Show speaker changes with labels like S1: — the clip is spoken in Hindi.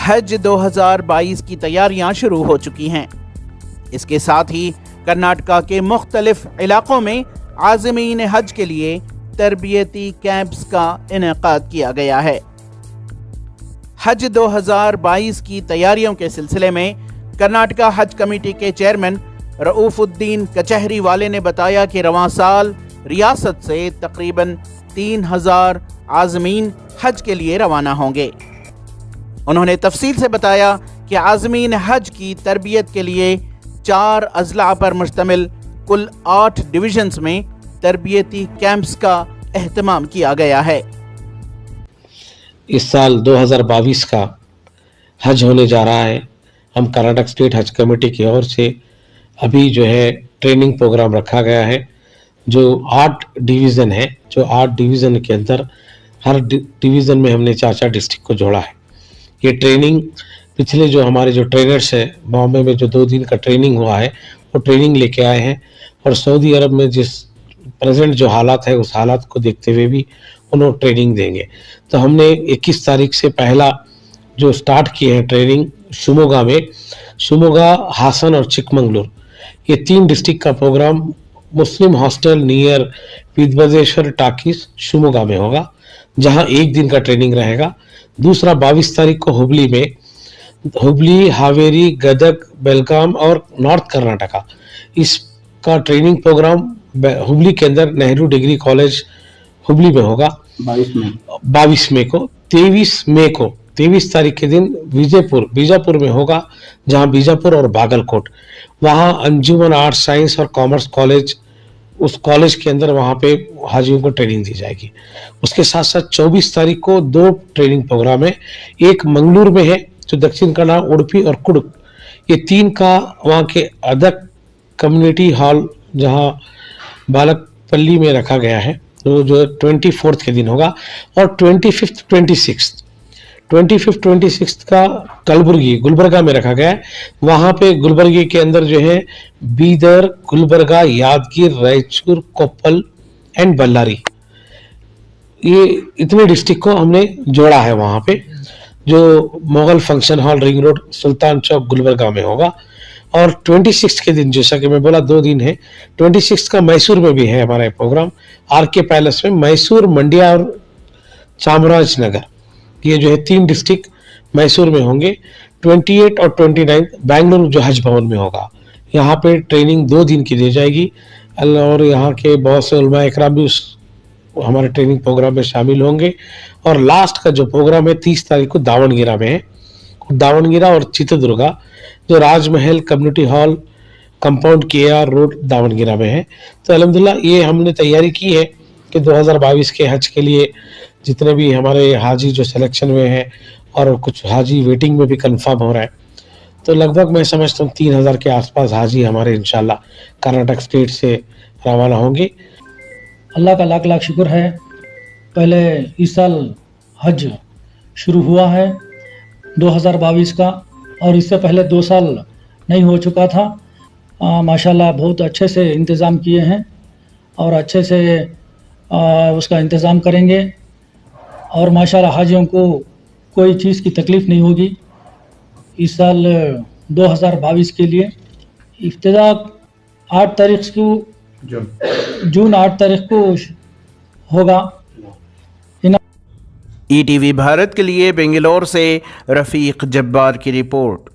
S1: हज 2022 की तैयारियां शुरू हो चुकी हैं। इसके साथ ही कर्नाटका के मुख्तलिफ इलाकों में आज़मीन हज के लिए तरबियती कैंप्स का इनेकाद किया गया है। हज 2022 की तैयारियों के सिलसिले में कर्नाटका हज कमेटी के चेयरमैन रऊफुद्दीन कचहरी वाले ने बताया कि रवां साल रियासत से तकरीबन 3000 आज़मीन हज के लिए रवाना होंगे। उन्होंने तफसील से बताया कि आज़मीन हज की तरबियत के लिए 4 अजला पर मुश्तमिल कुल 8 डिविजन्स में तरबियती कैंप्स का एहतमाम किया गया है।
S2: इस साल 2022 का हज होने जा रहा है। हम कर्नाटक स्टेट हज कमेटी की ओर से अभी जो है ट्रेनिंग प्रोग्राम रखा गया है, जो 8 डिवीज़न है। जो 8 डिवीज़न के अंदर हर डिवीज़न में हमने 4-4 डिस्ट्रिक्ट को जोड़ा है। ये ट्रेनिंग पिछले जो हमारे जो ट्रेनर्स है बॉम्बे में जो 2 दिन का ट्रेनिंग हुआ है वो ट्रेनिंग लेके आए हैं, और सऊदी अरब में जिस प्रेजेंट जो हालात है उस हालात को देखते हुए भी उन्होंने ट्रेनिंग देंगे। तो हमने 21 तारीख से पहला जो स्टार्ट किए हैं ट्रेनिंग शिमोगा में, शिमोगा, हासन और चिकमंगलुर, ये 3 डिस्ट्रिक्ट का प्रोग्राम मुस्लिम हॉस्टल नियर विद्वदेश्वर टाकिस शिमोगा में होगा, जहां 1 दिन का ट्रेनिंग रहेगा। दूसरा 22 तारीख को हुबली में, हुबली, हावेरी, गदग, बेलगाम और नॉर्थ कर्नाटका, इसका ट्रेनिंग प्रोग्राम हुबली के अंदर नेहरू डिग्री कॉलेज हुबली में होगा 22 मई को। 23 तारीख के दिन बीजापुर में होगा, जहां बीजापुर और बागलकोट, वहां अंजुमन आर्ट साइंस और कॉमर्स कॉलेज, उस कॉलेज के अंदर वहां पे हाजियों को ट्रेनिंग दी जाएगी। उसके साथ साथ 24 तारीख को 2 ट्रेनिंग प्रोग्राम है। एक मंगलूर में है जो दक्षिण कन्नड़, उडुपी और कुडुक, ये 3 का वहाँ के अदक कम्युनिटी हॉल जहाँ बालकपल्ली में रखा गया है, तो जो 24 के दिन होगा। और 25th-26th का कलबुर्गी, गुलबर्गा में रखा गया है। वहाँ पे गुलबर्गी के अंदर जो है बीदर, गुलबर्गा, यादगीर, रायचूर, कोप्पल एंड बल्लारी, ये इतने डिस्ट्रिक्ट को हमने जोड़ा है वहाँ पे, जो Mughal function hall, ring road, Sultan Chowk, Gulbarga में होगा। और 26 के दिन, जैसा कि मैं बोला 2 दिन है, 26 का मैसूर में भी है हमारा प्रोग्राम, आरके पैलेस में। मैसूर, मंड्या और चामराजनगर, ये जो है 3 डिस्ट्रिक्ट मैसूर में होंगे। 28 और 29 बेंगलुरु जो हज भवन में होगा, यहाँ पे ट्रेनिंग 2 दिन की दी जाएगी, और यहाँ के बहुत से उलमा इकराम भी उस हमारे ट्रेनिंग प्रोग्राम में शामिल होंगे। और लास्ट का जो प्रोग्राम है 30 तारीख को दावणगिरा में है, दावणगिरा और चित्रदुर्गा, जो Rajmahal community hall compound KR road Davangere में है। तो अल्हम्दुलिल्लाह ये हमने तैयारी की है कि 2022 के हज के लिए जितने भी हमारे हाजी जो सिलेक्शन में हैं, और कुछ हाजी वेटिंग में भी कंफर्म हो रहा है, तो लगभग मैं समझता हूँ 3000 के आसपास हाजी हमारे इंशाल्लाह कर्नाटक स्टेट से रवाना होंगे।
S3: अल्लाह का लाख लाख शुक्र है। पहले इस साल हज शुरू हुआ है 2022 का, और इससे पहले 2 साल नहीं हो चुका था। माशाल्लाह बहुत अच्छे से इंतज़ाम किए हैं और अच्छे से उसका इंतज़ाम करेंगे, और माशाल्लाह हाजियों को कोई चीज़ की तकलीफ़ नहीं होगी। इस साल 2022 के लिए इब्तिदा 8 तारीख को, जून 8 तारीख को होगा।
S1: ETV भारत के लिए बेंगलोर से रफ़ीक जब्बार की रिपोर्ट।